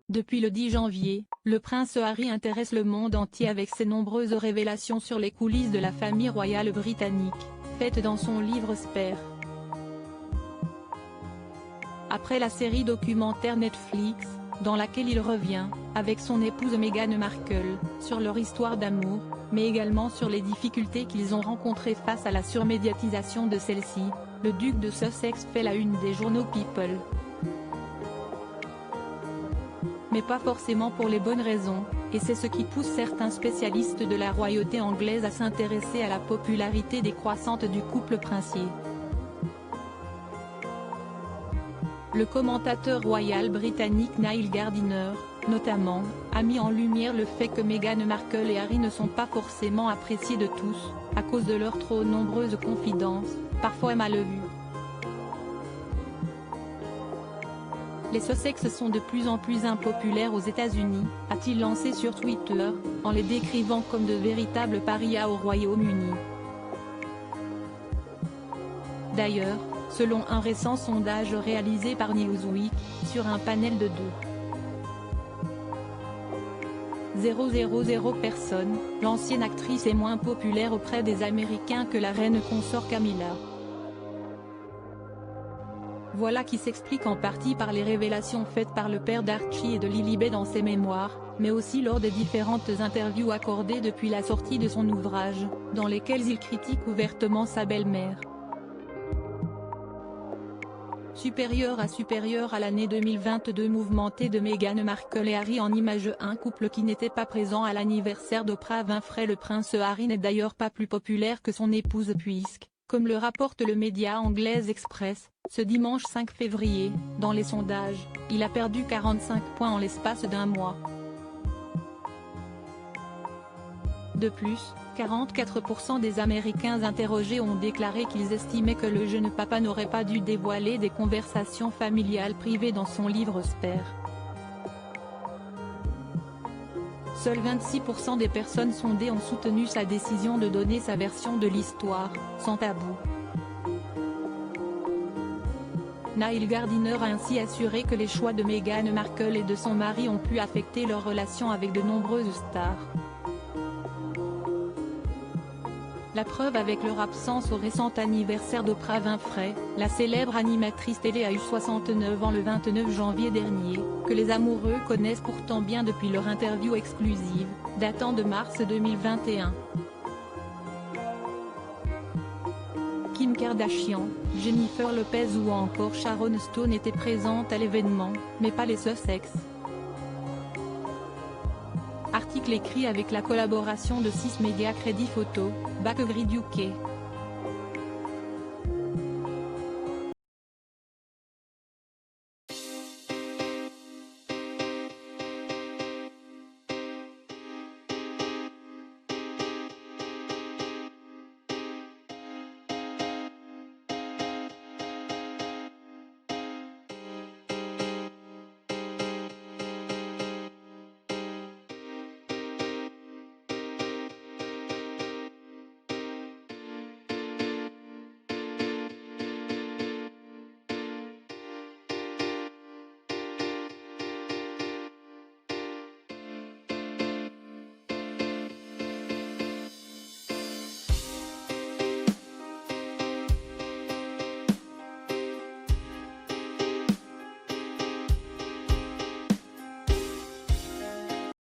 Depuis le 10 janvier, le prince Harry intéresse le monde entier avec ses nombreuses révélations sur les coulisses de la famille royale britannique, faites dans son livre Spare. Après la série documentaire Netflix, dans laquelle il revient, avec son épouse Meghan Markle, sur leur histoire d'amour, mais également sur les difficultés qu'ils ont rencontrées face à la surmédiatisation de celle-ci, le duc de Sussex fait la une des journaux People. Mais pas forcément pour les bonnes raisons, et c'est ce qui pousse certains spécialistes de la royauté anglaise à s'intéresser à la popularité décroissante du couple princier. Le commentateur royal britannique Neil Gardiner, notamment, a mis en lumière le fait que Meghan Markle et Harry ne sont pas forcément appréciés de tous, à cause de leurs trop nombreuses confidences, parfois mal vues. Les Sussex sont de plus en plus impopulaires aux États-Unis, a-t-il lancé sur Twitter, en les décrivant comme de véritables parias au Royaume-Uni. D'ailleurs, selon un récent sondage réalisé par Newsweek, sur un panel de 2,000 personnes, l'ancienne actrice est moins populaire auprès des Américains que la reine consort Camilla. Voilà qui s'explique en partie par les révélations faites par le père d'Archie et de Lilibet dans ses mémoires, mais aussi lors des différentes interviews accordées depuis la sortie de son ouvrage, dans lesquelles il critique ouvertement sa belle-mère. Supérieur à l'année 2022 mouvementée de Meghan Markle et Harry en image, un couple qui n'était pas présent à l'anniversaire d'Oprah Winfrey. Le prince Harry n'est d'ailleurs pas plus populaire que son épouse puisque, comme le rapporte le média anglais Express, ce dimanche 5 février, dans les sondages, il a perdu 45 points en l'espace d'un mois. De plus, 44% des Américains interrogés ont déclaré qu'ils estimaient que le jeune papa n'aurait pas dû dévoiler des conversations familiales privées dans son livre Spare. Seuls 26% des personnes sondées ont soutenu sa décision de donner sa version de l'histoire, sans tabou. Neil Gardiner a ainsi assuré que les choix de Meghan Markle et de son mari ont pu affecter leur relation avec de nombreuses stars. La preuve avec leur absence au récent anniversaire d'Oprah Winfrey, la célèbre animatrice télé a eu 69 ans le 29 janvier dernier, que les amoureux connaissent pourtant bien depuis leur interview exclusive, datant de mars 2021. Kim Kardashian, Jennifer Lopez ou encore Sharon Stone étaient présentes à l'événement, mais pas les Sussex. Article écrit avec la collaboration de 6 médias Crédit Photo, Backgrid UK.